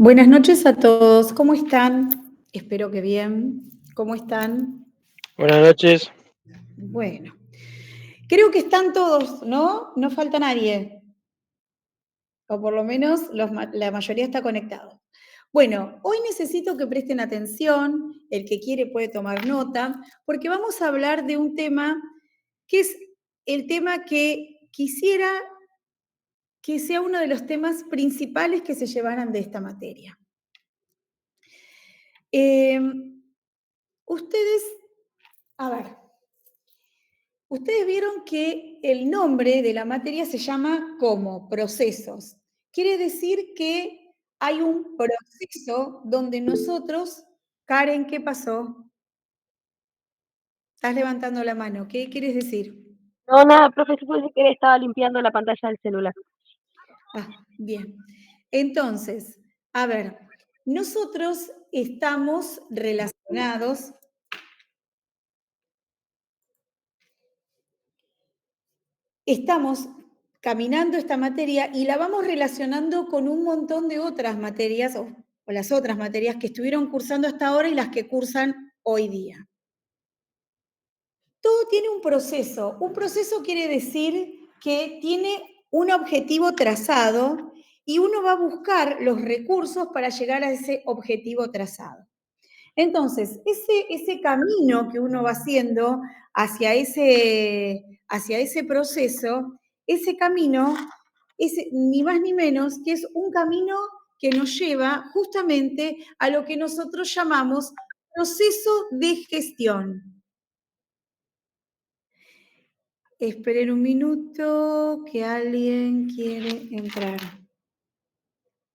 Buenas noches a todos, ¿cómo están? Espero que bien. ¿Cómo están? Buenas noches. Bueno, creo que están todos, ¿no? No falta nadie, o por lo menos la mayoría está conectado. Bueno, hoy necesito que presten atención, el que quiere puede tomar nota, porque vamos a hablar de un tema que es el tema que quisiera que sea uno de los temas principales que se llevaran de esta materia. Ustedes, a ver, ustedes vieron que el nombre de la materia se llama como procesos. Quiere decir que hay un proceso donde nosotros, Karen, ¿qué pasó? Estás levantando la mano, ¿qué quieres decir? No, nada, profe, supuse que estaba limpiando la pantalla del celular. Ah, bien. Entonces, a ver, nosotros estamos relacionados. Estamos caminando esta materia y la vamos relacionando con un montón de otras materias o las otras materias que estuvieron cursando hasta ahora y las que cursan hoy día. Todo tiene un proceso. Un proceso quiere decir que tiene un objetivo trazado y uno va a buscar los recursos para llegar a ese objetivo trazado. Entonces, ese camino que uno va haciendo hacia ese proceso, ese camino es ni más ni menos que es un camino que nos lleva justamente a lo que nosotros llamamos proceso de gestión. Esperen un minuto que alguien quiere entrar.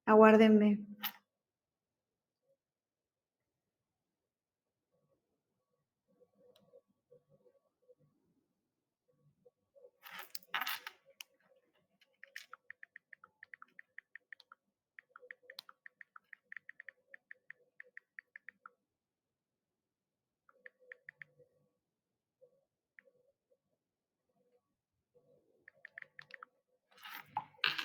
Aguárdenme.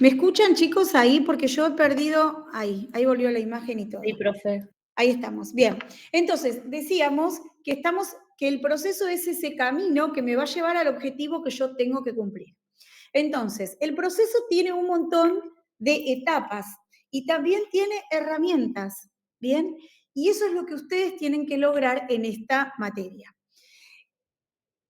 ¿Me escuchan, chicos, ahí? Porque yo he perdido. Ahí volvió la imagen y todo. Sí, profe. Ahí estamos, bien. Entonces, decíamos que el proceso es ese camino que me va a llevar al objetivo que yo tengo que cumplir. Entonces, el proceso tiene un montón de etapas y también tiene herramientas, ¿bien? Y eso es lo que ustedes tienen que lograr en esta materia.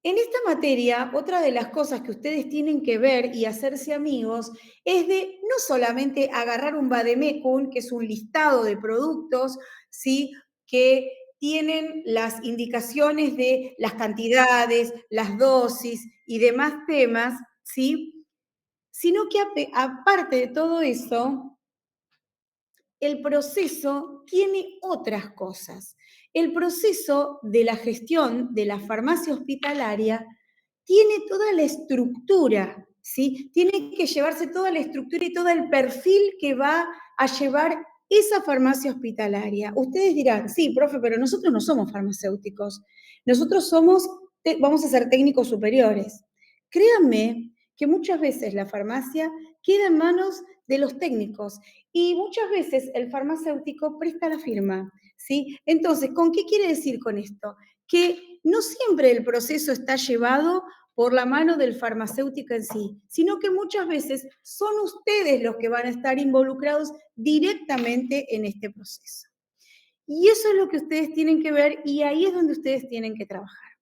En esta materia, otra de las cosas que ustedes tienen que ver y hacerse amigos es de no solamente agarrar un vademecum, que es un listado de productos, ¿sí? Que tienen las indicaciones de las cantidades, las dosis y demás temas, ¿sí? Sino que aparte de todo eso, el proceso tiene otras cosas. El proceso de la gestión de la farmacia hospitalaria tiene toda la estructura, ¿sí? Tiene que llevarse toda la estructura y todo el perfil que va a llevar esa farmacia hospitalaria. Ustedes dirán, sí, profe, pero nosotros no somos farmacéuticos. Nosotros vamos a ser técnicos superiores. Créanme que muchas veces la farmacia queda en manos de los técnicos y muchas veces el farmacéutico presta la firma, ¿sí? Entonces, ¿con qué quiere decir con esto? Que no siempre el proceso está llevado por la mano del farmacéutico en sí, sino que muchas veces son ustedes los que van a estar involucrados directamente en este proceso. Y eso es lo que ustedes tienen que ver y ahí es donde ustedes tienen que trabajar.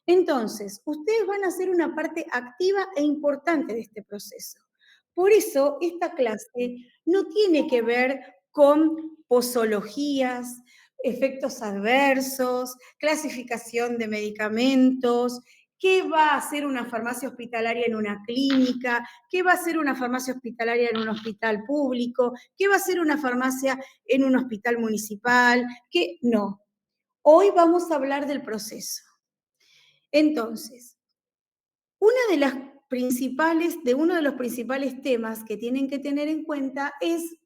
Entonces, ustedes van a ser una parte activa e importante de este proceso. Por eso, esta clase no tiene que ver con posologías, efectos adversos, clasificación de medicamentos, qué va a hacer una farmacia hospitalaria en una clínica, qué va a hacer una farmacia hospitalaria en un hospital público, qué va a hacer una farmacia en un hospital municipal, qué no. Hoy vamos a hablar del proceso. Entonces, uno de los principales temas que tienen que tener en cuenta es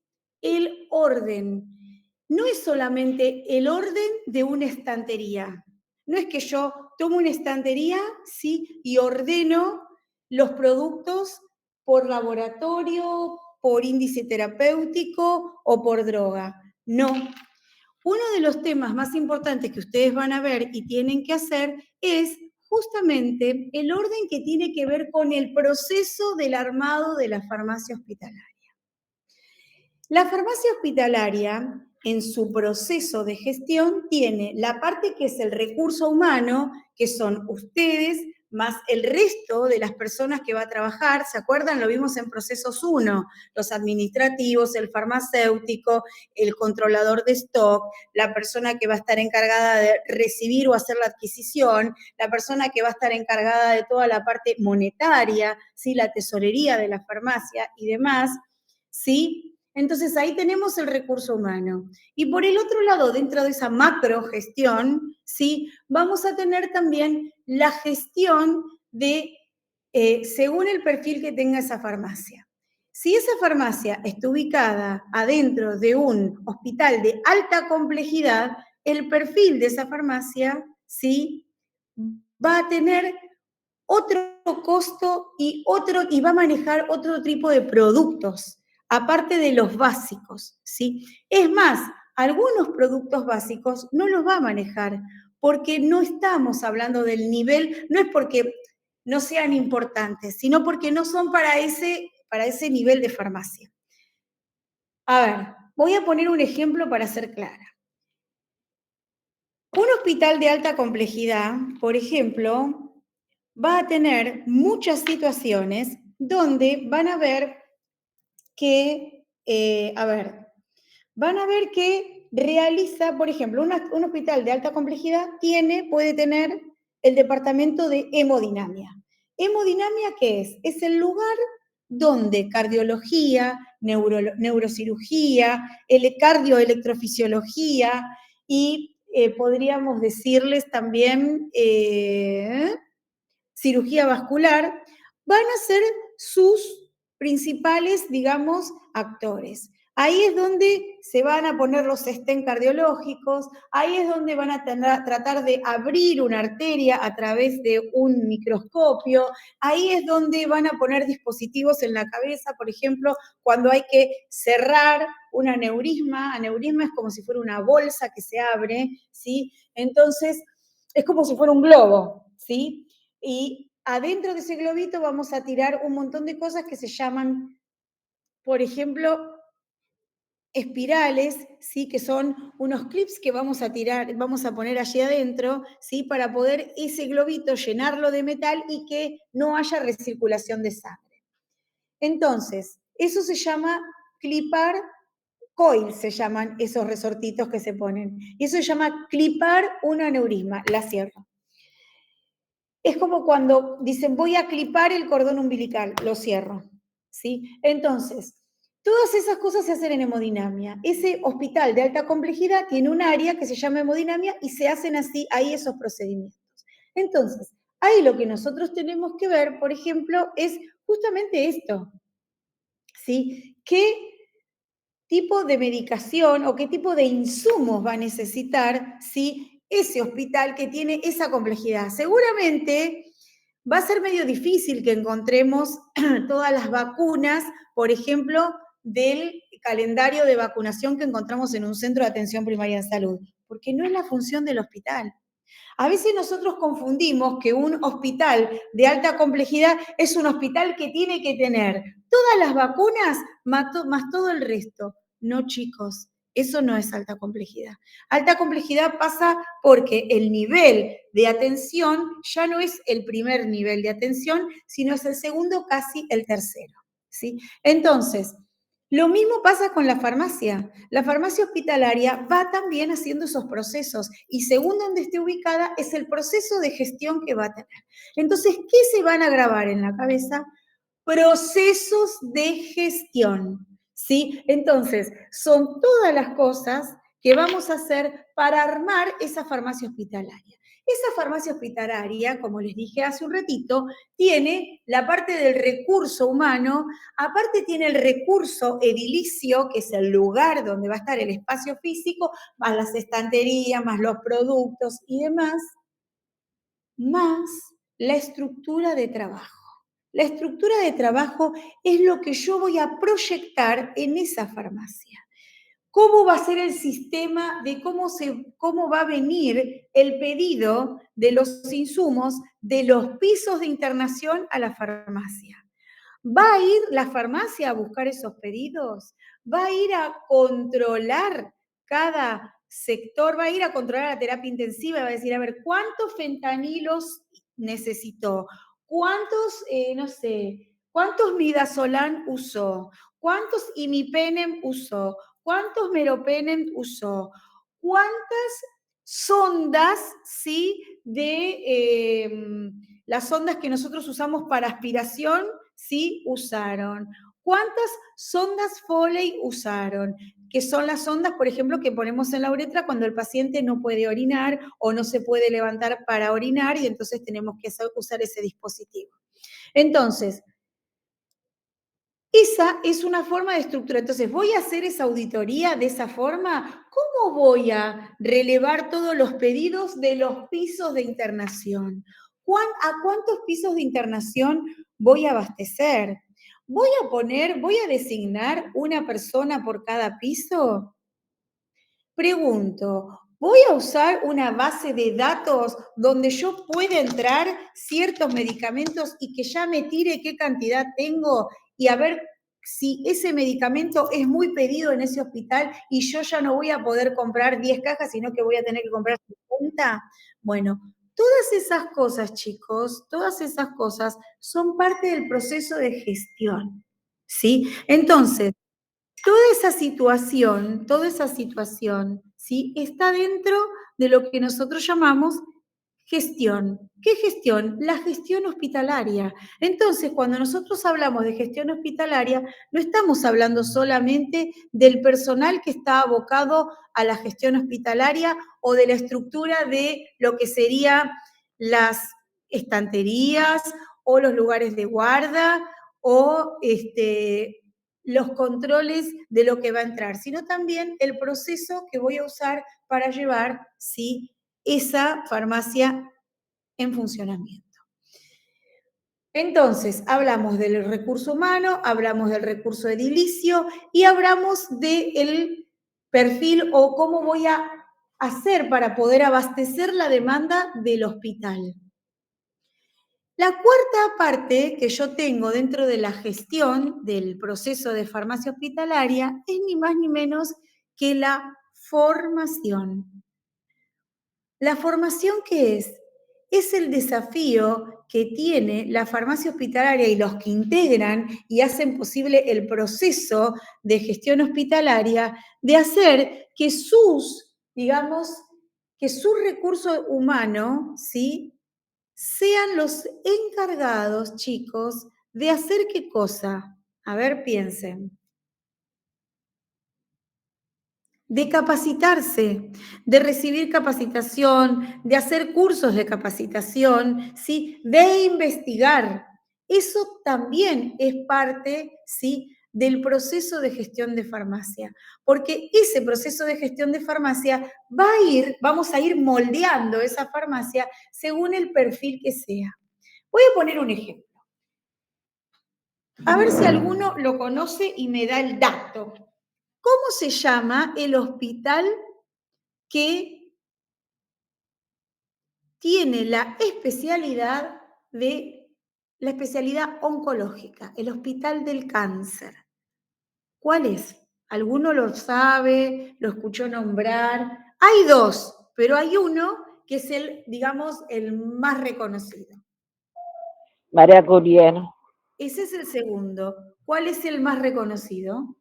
el orden. No es solamente el orden de una estantería. No es que yo tomo una estantería, ¿sí? Y ordeno los productos por laboratorio, por índice terapéutico o por droga. No. Uno de los temas más importantes que ustedes van a ver y tienen que hacer es justamente el orden que tiene que ver con el proceso del armado de la farmacia hospitalaria. La farmacia hospitalaria, en su proceso de gestión, tiene la parte que es el recurso humano, que son ustedes, más el resto de las personas que va a trabajar. ¿Se acuerdan? Lo vimos en procesos 1, los administrativos, el farmacéutico, el controlador de stock, la persona que va a estar encargada de recibir o hacer la adquisición, la persona que va a estar encargada de toda la parte monetaria, ¿sí? La tesorería de la farmacia y demás, ¿sí? Entonces ahí tenemos el recurso humano. Y por el otro lado, dentro de esa macro gestión, ¿sí? Vamos a tener también la gestión de, según el perfil que tenga esa farmacia. Si esa farmacia está ubicada adentro de un hospital de alta complejidad, el perfil de esa farmacia, ¿sí? Va a tener otro costo y va a manejar otro tipo de productos, aparte de los básicos, ¿sí? Es más, algunos productos básicos no los va a manejar, porque no estamos hablando del nivel, no es porque no sean importantes, sino porque no son para ese nivel de farmacia. A ver, voy a poner un ejemplo para ser clara. Un hospital de alta complejidad, por ejemplo, va a tener muchas situaciones donde van a ver que, van a ver que realiza, por ejemplo, un hospital de alta complejidad puede tener el departamento de hemodinamia. ¿Hemodinamia qué es? Es el lugar donde cardiología, neurocirugía, cardioelectrofisiología y podríamos decirles también cirugía vascular, van a ser sus principales, digamos, actores. Ahí es donde se van a poner los stent cardiológicos, ahí es donde van a tratar de abrir una arteria a través de un microscopio, ahí es donde van a poner dispositivos en la cabeza, por ejemplo, cuando hay que cerrar un aneurisma. Aneurisma es como si fuera una bolsa que se abre, ¿sí? Entonces, es como si fuera un globo, ¿sí? Y adentro de ese globito vamos a tirar un montón de cosas que se llaman, por ejemplo, espirales, ¿sí? Que son unos clips que vamos a poner allí adentro, ¿sí? Para poder ese globito llenarlo de metal y que no haya recirculación de sangre. Entonces, eso se llama clipar coil, se llaman esos resortitos que se ponen. Y eso se llama clipar un aneurisma, la cierro. Es como cuando dicen, voy a clipar el cordón umbilical, lo cierro, ¿sí? Entonces, todas esas cosas se hacen en hemodinamia. Ese hospital de alta complejidad tiene un área que se llama hemodinamia y se hacen así ahí esos procedimientos. Entonces, ahí lo que nosotros tenemos que ver, por ejemplo, es justamente esto, ¿sí? ¿Qué tipo de medicación o qué tipo de insumos va a necesitar, ¿sí? Ese hospital que tiene esa complejidad? Seguramente va a ser medio difícil que encontremos todas las vacunas, por ejemplo, del calendario de vacunación que encontramos en un centro de atención primaria en salud, porque no es la función del hospital. A veces nosotros confundimos que un hospital de alta complejidad es un hospital que tiene que tener todas las vacunas más todo el resto. No, chicos, eso no es alta complejidad. Alta complejidad pasa porque el nivel de atención ya no es el primer nivel de atención, sino es el segundo, casi el tercero, ¿sí? Entonces, lo mismo pasa con la farmacia. La farmacia hospitalaria va también haciendo esos procesos y según donde esté ubicada es el proceso de gestión que va a tener. Entonces, ¿qué se van a grabar en la cabeza? Procesos de gestión, ¿sí? Entonces, son todas las cosas que vamos a hacer para armar esa farmacia hospitalaria. Esa farmacia hospitalaria, como les dije hace un ratito, tiene la parte del recurso humano, aparte tiene el recurso edilicio, que es el lugar donde va a estar el espacio físico, más las estanterías, más los productos y demás, más la estructura de trabajo. La estructura de trabajo es lo que yo voy a proyectar en esa farmacia. cómo va a ser el sistema de cómo va a venir el pedido de los insumos de los pisos de internación a la farmacia. ¿Va a ir la farmacia a buscar esos pedidos? ¿Va a ir a controlar cada sector? ¿Va a ir a controlar la terapia intensiva? Va a decir, a ver, ¿cuántos fentanilos necesitó? ¿Cuántos, no sé, cuántos midazolam usó? ¿Cuántos imipenem usó? ¿Cuántos meropenem usó? ¿Cuántas sondas, sí, de las sondas que nosotros usamos para aspiración, sí usaron? ¿Cuántas sondas Foley usaron? Que son las sondas, por ejemplo, que ponemos en la uretra cuando el paciente no puede orinar o no se puede levantar para orinar y entonces tenemos que usar ese dispositivo. Entonces, esa es una forma de estructura. Entonces, ¿voy a hacer esa auditoría de esa forma? ¿Cómo voy a relevar todos los pedidos de los pisos de internación? ¿A cuántos pisos de internación voy a abastecer? ¿Voy a designar una persona por cada piso? Pregunto, ¿voy a usar una base de datos donde yo pueda entrar ciertos medicamentos y que ya me tire qué cantidad tengo y a ver si ese medicamento es muy pedido en ese hospital y yo ya no voy a poder comprar 10 cajas, sino que voy a tener que comprar 50? Bueno, todas esas cosas, chicos, todas esas cosas son parte del proceso de gestión, ¿sí? Entonces, toda esa situación, ¿sí? Está dentro de lo que nosotros llamamos gestión. ¿Qué gestión? La gestión hospitalaria. Entonces, cuando nosotros hablamos de gestión hospitalaria, no estamos hablando solamente del personal que está abocado a la gestión hospitalaria o de la estructura de lo que serían las estanterías o los lugares de guarda o los controles de lo que va a entrar, sino también el proceso que voy a usar para llevar, ¿sí?, esa farmacia en funcionamiento. Entonces, hablamos del recurso humano, hablamos del recurso edilicio y hablamos del perfil o cómo voy a hacer para poder abastecer la demanda del hospital. La cuarta parte que yo tengo dentro de la gestión del proceso de farmacia hospitalaria es ni más ni menos que la formación. ¿La formación qué es? Es el desafío que tiene la farmacia hospitalaria y los que integran y hacen posible el proceso de gestión hospitalaria de hacer que digamos, que su recurso humano, ¿sí?, sean los encargados, chicos, de hacer qué cosa. A ver, piensen. De capacitarse, de recibir capacitación, de hacer cursos de capacitación, ¿sí?, de investigar. Eso también es parte, ¿sí?, del proceso de gestión de farmacia, porque ese proceso de gestión de farmacia vamos a ir moldeando esa farmacia según el perfil que sea. Voy a poner un ejemplo. A ver si alguno lo conoce y me da el dato. ¿Cómo se llama el hospital que tiene la especialidad oncológica, el Hospital del Cáncer? ¿Cuál es? ¿Alguno lo sabe? ¿Lo escuchó nombrar? Hay dos, pero hay uno que es digamos, el más reconocido. María Curiel. Ese es el segundo. ¿Cuál es el más reconocido?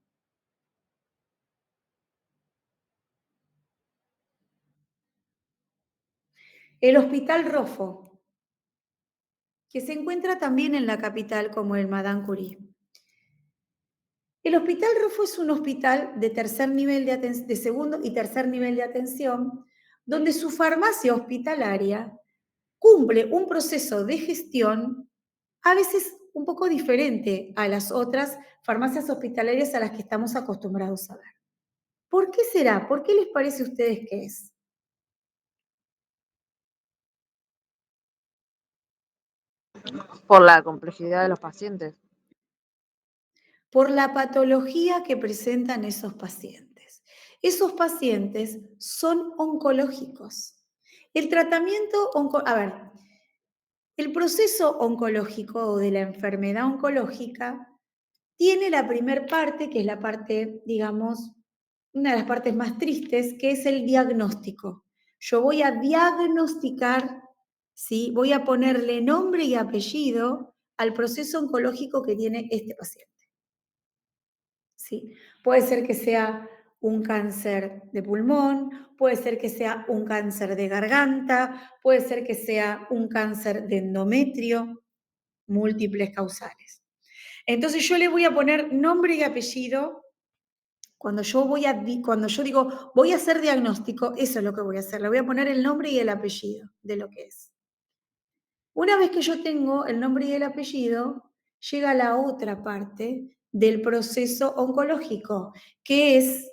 El Hospital Rofo, que se encuentra también en la capital como el Madame Curie. El Hospital Rofo es un hospital de tercer nivel de segundo y tercer nivel de atención, donde su farmacia hospitalaria cumple un proceso de gestión a veces un poco diferente a las otras farmacias hospitalarias a las que estamos acostumbrados a ver. ¿Por qué será? ¿Por qué les parece a ustedes que es? Por la complejidad de los pacientes. Por la patología que presentan esos pacientes. esos pacientes son oncológicos. El tratamiento, el proceso oncológico o de la enfermedad oncológica tiene la primer parte, que es la parte, digamos, una de las partes más tristes, que es el diagnóstico. Yo voy a diagnosticar, ¿sí? Voy a ponerle nombre y apellido al proceso oncológico que tiene este paciente. ¿Sí? Puede ser que sea un cáncer de pulmón, puede ser que sea un cáncer de garganta, puede ser que sea un cáncer de endometrio, múltiples causales. Entonces yo le voy a poner nombre y apellido. Cuando yo digo voy a hacer diagnóstico, eso es lo que voy a hacer. Le voy a poner el nombre y el apellido de lo que es. Una vez que yo tengo el nombre y el apellido, llega la otra parte del proceso oncológico, que es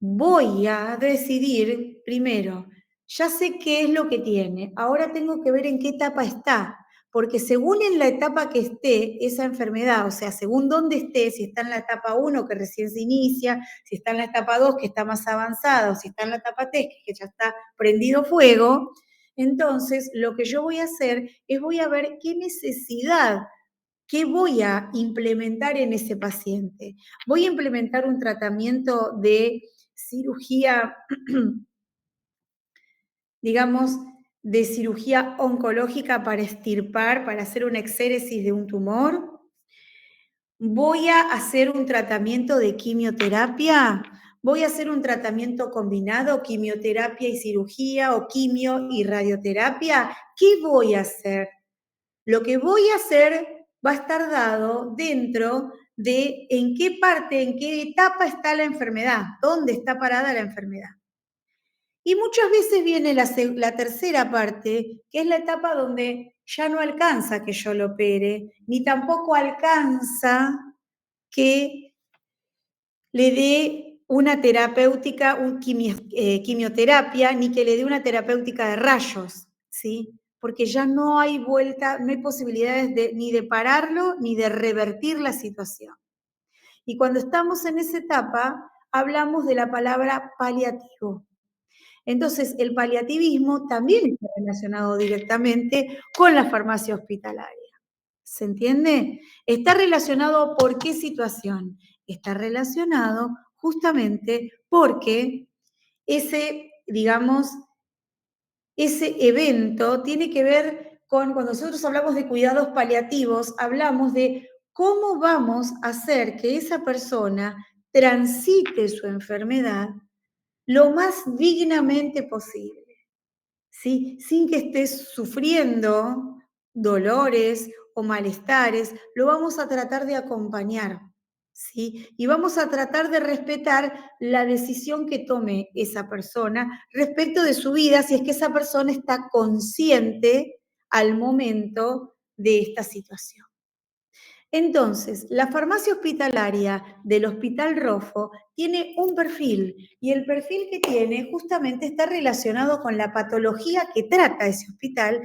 voy a decidir primero, ya sé qué es lo que tiene, ahora tengo que ver en qué etapa está, porque según en la etapa que esté esa enfermedad, o sea, según dónde esté, si está en la etapa 1 que recién se inicia, si está en la etapa 2 que está más avanzada, o si está en la etapa 3 que ya está prendido fuego, entonces lo que yo voy a hacer es voy a ver qué necesidad, qué voy a implementar en ese paciente. Voy a implementar un tratamiento de cirugía, digamos, de cirugía oncológica para extirpar, para hacer una exéresis de un tumor. Voy a hacer un tratamiento de quimioterapia. Voy a hacer un tratamiento combinado, quimioterapia y cirugía o quimio y radioterapia. ¿Qué voy a hacer? Lo que voy a hacer va a estar dado dentro de en qué parte, en qué etapa está la enfermedad, dónde está parada la enfermedad. Y muchas veces viene la tercera parte, que es la etapa donde ya no alcanza que yo lo opere, ni tampoco alcanza que le dé una terapéutica, quimioterapia, ni que le dé una terapéutica de rayos, ¿sí? Porque ya no hay vuelta, no hay posibilidades ni de pararlo ni de revertir la situación. Y cuando estamos en esa etapa, hablamos de la palabra paliativo. Entonces, el paliativismo también está relacionado directamente con la farmacia hospitalaria. ¿Se entiende? Está relacionado ¿por qué situación? Está relacionado justamente porque ese, digamos, ese evento tiene que ver con, cuando nosotros hablamos de cuidados paliativos, hablamos de cómo vamos a hacer que esa persona transite su enfermedad lo más dignamente posible, ¿sí? Sin que estés sufriendo dolores o malestares, lo vamos a tratar de acompañar, ¿sí? Y vamos a tratar de respetar la decisión que tome esa persona respecto de su vida, si es que esa persona está consciente al momento de esta situación. Entonces, la farmacia hospitalaria del Hospital Rofo tiene un perfil y el perfil que tiene justamente está relacionado con la patología que trata ese hospital.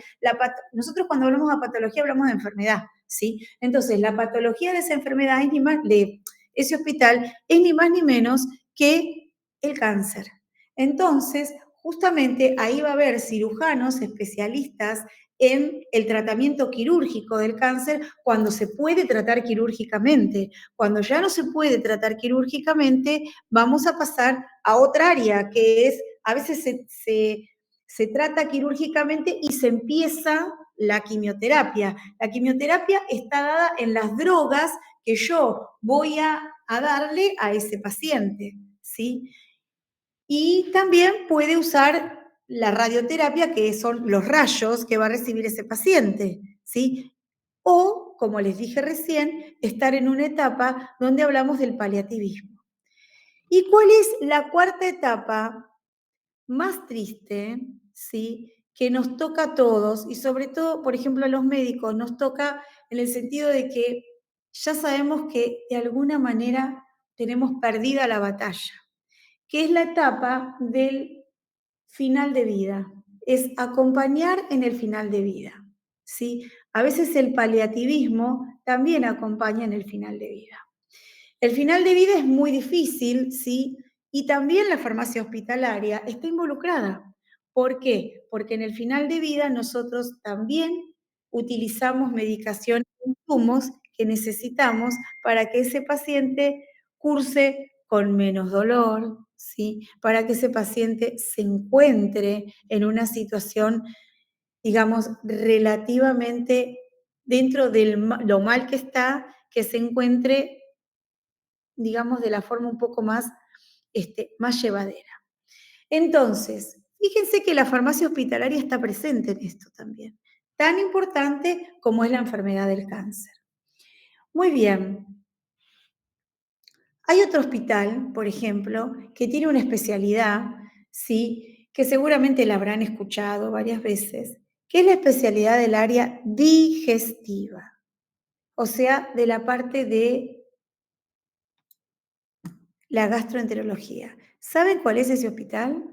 Nosotros cuando hablamos de patología hablamos de enfermedad, ¿sí? Entonces, la patología de esa enfermedad es de ese hospital es ni más ni menos que el cáncer. Entonces, justamente ahí va a haber cirujanos especialistas en el tratamiento quirúrgico del cáncer cuando se puede tratar quirúrgicamente. Cuando ya no se puede tratar quirúrgicamente, vamos a pasar a otra área, que es, a veces se trata quirúrgicamente y se empieza la quimioterapia. La quimioterapia está dada en las drogas que yo voy a darle a ese paciente, ¿sí? Y también puede usar la radioterapia, que son los rayos que va a recibir ese paciente, ¿sí? O, como les dije recién, estar en una etapa donde hablamos del paliativismo. ¿Y cuál es la cuarta etapa más triste, ¿sí? Que nos toca a todos y sobre todo, por ejemplo, a los médicos, nos toca en el sentido de que ya sabemos que de alguna manera tenemos perdida la batalla, que es la etapa del final de vida, es acompañar en el final de vida, ¿sí? A veces el paliativismo también acompaña en el final de vida. El final de vida es muy difícil, ¿sí? Y también la farmacia hospitalaria está involucrada. ¿Por qué? Porque en el final de vida nosotros también utilizamos medicación e insumos que necesitamos para que ese paciente curse con menos dolor, ¿sí? Para que ese paciente se encuentre en una situación, digamos, relativamente dentro de lo mal que está, que se encuentre, digamos, de la forma un poco más, más llevadera. Entonces, fíjense que la farmacia hospitalaria está presente en esto también, tan importante como es la enfermedad del cáncer. Muy bien. Hay otro hospital, por ejemplo, que tiene una especialidad, ¿sí? Que seguramente la habrán escuchado varias veces, que es la especialidad del área digestiva, o sea, de la parte de la gastroenterología. ¿Saben cuál es ese hospital?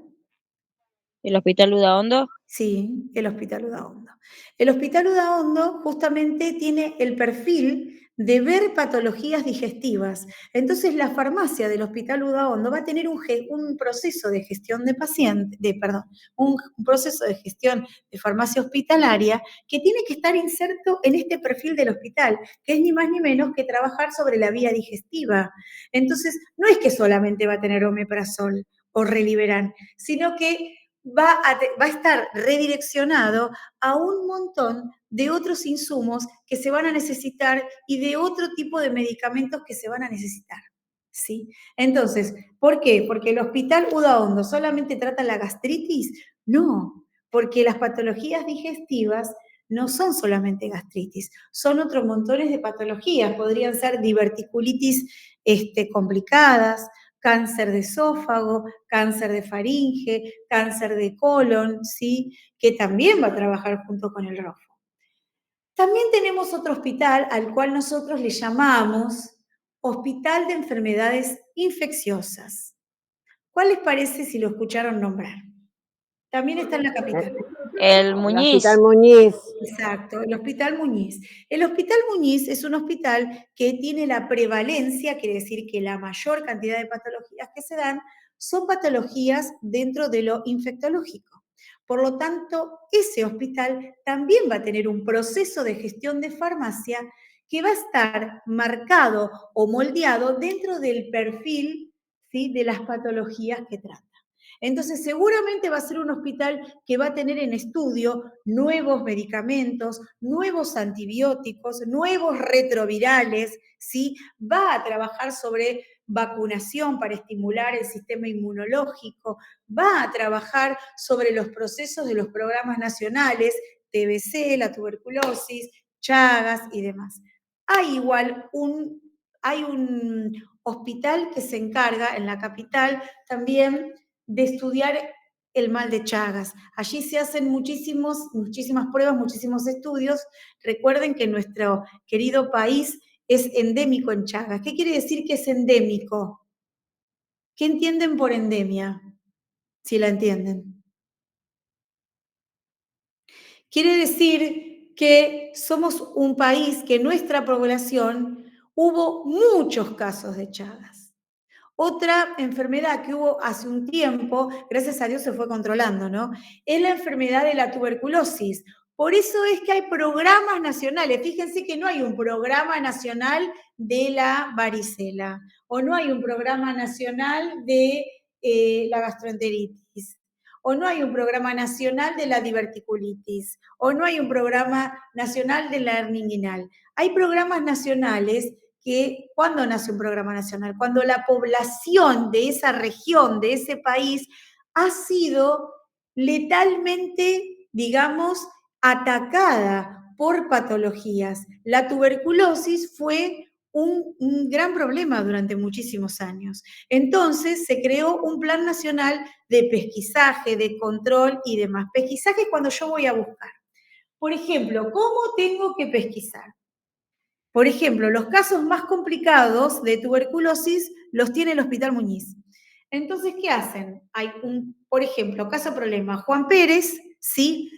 ¿El Hospital Udaondo? Sí, el Hospital Udaondo. El Hospital Udaondo justamente tiene el perfil de ver patologías digestivas. Entonces, la farmacia del Hospital Udaondo va a tener un proceso de gestión de pacientes, un proceso de gestión de farmacia hospitalaria que tiene que estar inserto en este perfil del hospital, que es ni más ni menos que trabajar sobre la vía digestiva. Entonces, no es que solamente va a tener omeprazol o Reliberan, sino que va a estar redireccionado a un montón de otros insumos que se van a necesitar y de otro tipo de medicamentos que se van a necesitar, ¿sí? Entonces, ¿por qué? ¿Porque el Hospital Udaondo solamente trata la gastritis? No, porque las patologías digestivas no son solamente gastritis, son otros montones de patologías. Podrían ser diverticulitis complicadas, cáncer de esófago, cáncer de faringe, cáncer de colon, ¿sí? Que también va a trabajar junto con el ROFO. También tenemos otro hospital al cual nosotros le llamamos Hospital de Enfermedades Infecciosas. ¿Cuál les parece si lo escucharon nombrar? También está en la capital. El Muñiz. Hospital Muñiz. Exacto, el Hospital Muñiz. El Hospital Muñiz es un hospital que tiene la prevalencia, quiere decir que la mayor cantidad de patologías que se dan son patologías dentro de lo infectológico. Por lo tanto, ese hospital también va a tener un proceso de gestión de farmacia que va a estar marcado o moldeado dentro del perfil, ¿sí?, de las patologías que trata. Entonces, seguramente va a ser un hospital que va a tener en estudio nuevos medicamentos, nuevos antibióticos, nuevos retrovirales, ¿sí? Va a trabajar sobre vacunación para estimular el sistema inmunológico, va a trabajar sobre los procesos de los programas nacionales, TBC, la tuberculosis, Chagas y demás. Hay un hospital que se encarga en la capital también de estudiar el mal de Chagas. Allí se hacen muchísimas pruebas, muchísimos estudios. Recuerden que nuestro querido país es endémico en Chagas. ¿Qué quiere decir que es endémico? ¿Qué entienden por endemia? Si la entienden. Quiere decir que somos un país que en nuestra población hubo muchos casos de Chagas. Otra enfermedad que hubo hace un tiempo, gracias a Dios se fue controlando, ¿no? Es la enfermedad de la tuberculosis. Por eso es que hay programas nacionales. Fíjense que no hay un programa nacional de la varicela o no hay un programa nacional de la gastroenteritis o no hay un programa nacional de la diverticulitis o no hay un programa nacional de la hernia inguinal. Hay programas nacionales que, ¿cuándo nace un programa nacional? Cuando la población de esa región, de ese país, ha sido letalmente, digamos, atacada por patologías. La tuberculosis fue un gran problema durante muchísimos años. Entonces se creó un plan nacional de pesquisaje, de control y demás. Pesquisaje es cuando yo voy a buscar. Por ejemplo, ¿cómo tengo que pesquisar? Por ejemplo, los casos más complicados de tuberculosis los tiene el Hospital Muñiz. Entonces, ¿qué hacen? Hay por ejemplo, caso problema, Juan Pérez, ¿sí?,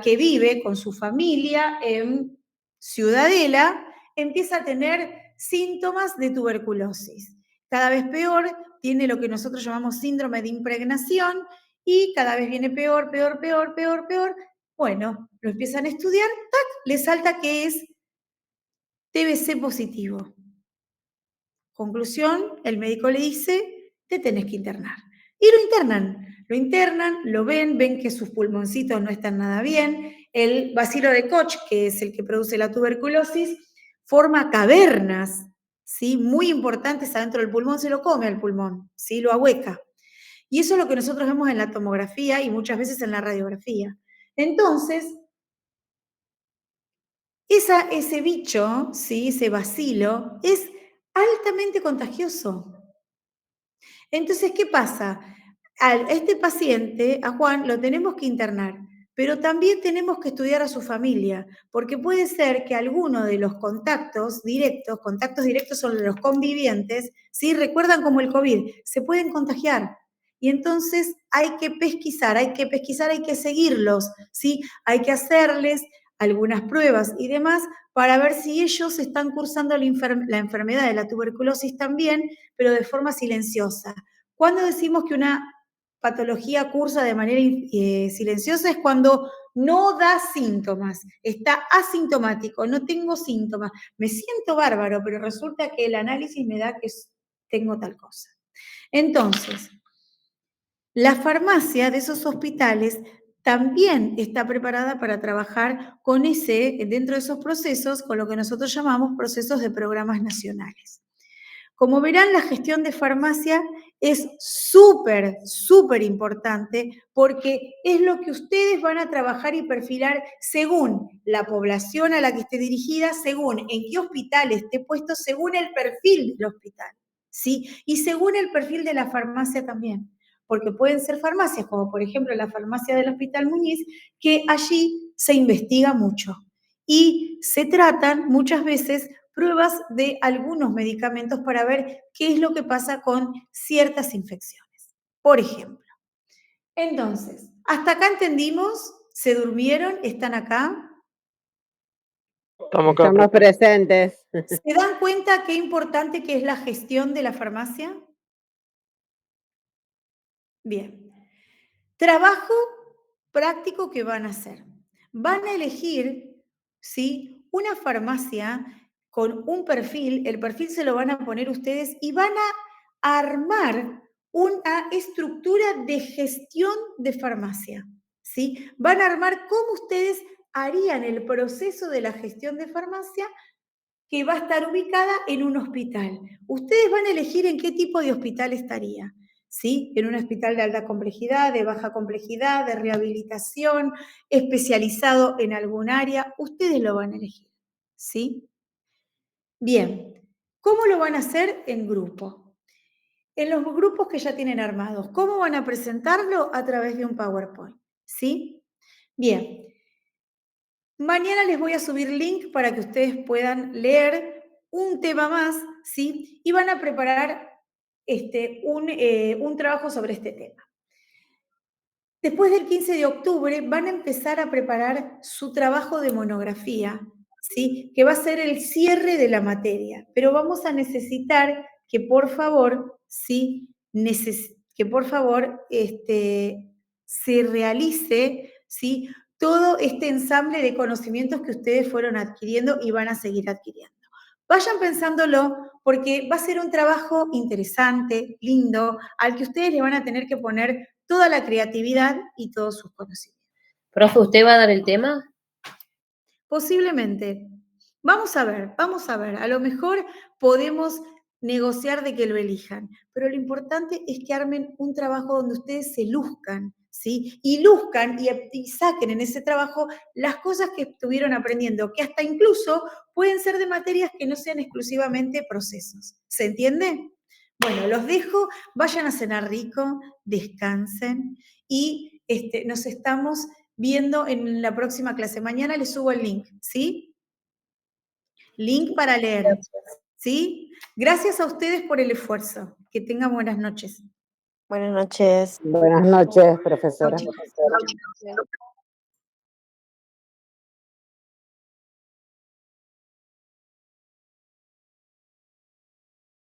que vive con su familia en Ciudadela, empieza a tener síntomas de tuberculosis. cada vez peor, tiene lo que nosotros llamamos síndrome de impregnación y cada vez viene peor, peor, peor, peor, peor. Bueno, lo empiezan a estudiar, ¡tac!, le salta que es TBC positivo. Conclusión, el médico le dice, te tenés que internar. Y lo internan, lo ven que sus pulmoncitos no están nada bien. El bacilo de Koch, que es el que produce la tuberculosis, forma cavernas, ¿sí?, muy importantes adentro del pulmón, se lo come al pulmón, ¿sí?, lo ahueca. Y eso es lo que nosotros vemos en la tomografía y muchas veces en la radiografía. Entonces, ese bicho, ¿sí?, ese bacilo, es altamente contagioso. Entonces, ¿qué pasa? A este paciente, a Juan, lo tenemos que internar, pero también tenemos que estudiar a su familia, porque puede ser que alguno de los contactos directos son los convivientes, ¿sí? Recuerdan como el COVID, se pueden contagiar. Y entonces hay que pesquisar, hay que seguirlos, ¿sí? Hay que hacerles algunas pruebas y demás para ver si ellos están cursando la enfermedad de la tuberculosis también, pero de forma silenciosa. ¿Cuándo decimos que una patología cursa de manera silenciosa? Es cuando no da síntomas, está asintomático, no tengo síntomas, me siento bárbaro, pero resulta que el análisis me da que tengo tal cosa. Entonces, la farmacia de esos hospitales también está preparada para trabajar con dentro de esos procesos, con lo que nosotros llamamos procesos de programas nacionales. Como verán, la gestión de farmacia es súper, súper importante porque es lo que ustedes van a trabajar y perfilar según la población a la que esté dirigida, según en qué hospital esté puesto, según el perfil del hospital, ¿sí? Y según el perfil de la farmacia también, porque pueden ser farmacias, como por ejemplo la farmacia del Hospital Muñiz, que allí se investiga mucho y se tratan muchas veces pruebas de algunos medicamentos para ver qué es lo que pasa con ciertas infecciones, por ejemplo. Entonces, ¿hasta acá entendimos? ¿Se durmieron? ¿Están acá? Estamos presentes. ¿Se dan cuenta qué importante que es la gestión de la farmacia? Bien. Trabajo práctico que van a hacer. Van a elegir, ¿sí?, una farmacia con un perfil, el perfil se lo van a poner ustedes y van a armar una estructura de gestión de farmacia, ¿sí? Van a armar cómo ustedes harían el proceso de la gestión de farmacia que va a estar ubicada en un hospital. Ustedes van a elegir en qué tipo de hospital estaría, ¿sí? En un hospital de alta complejidad, de baja complejidad, de rehabilitación, especializado en algún área, ustedes lo van a elegir, ¿sí? Bien, ¿cómo lo van a hacer? En grupo. En los grupos que ya tienen armados, ¿cómo van a presentarlo? A través de un PowerPoint, ¿sí? Bien. Mañana les voy a subir link para que ustedes puedan leer un tema más, ¿sí? Y van a preparar un trabajo sobre este tema. Después del 15 de octubre van a empezar a preparar su trabajo de monografía, ¿sí?, que va a ser el cierre de la materia. Pero vamos a necesitar que por favor, ¿sí?, se realice, ¿sí?, todo este ensamble de conocimientos que ustedes fueron adquiriendo y van a seguir adquiriendo. Vayan pensándolo porque va a ser un trabajo interesante, lindo, al que ustedes le van a tener que poner toda la creatividad y todos sus conocimientos. Profe, ¿usted va a dar el tema? Posiblemente. Vamos a ver, a lo mejor podemos negociar de que lo elijan, pero lo importante es que armen un trabajo donde ustedes se luzcan, ¿sí? Y luzcan y saquen en ese trabajo las cosas que estuvieron aprendiendo, que hasta incluso pueden ser de materias que no sean exclusivamente procesos. ¿Se entiende? Bueno, los dejo, vayan a cenar rico, descansen y nos estamos viendo en la próxima clase. Mañana les subo el link, ¿sí? Link para leer, ¿sí? Gracias a ustedes por el esfuerzo. Que tengan buenas noches. Buenas noches. Buenas noches, profesora. Chao, chicos.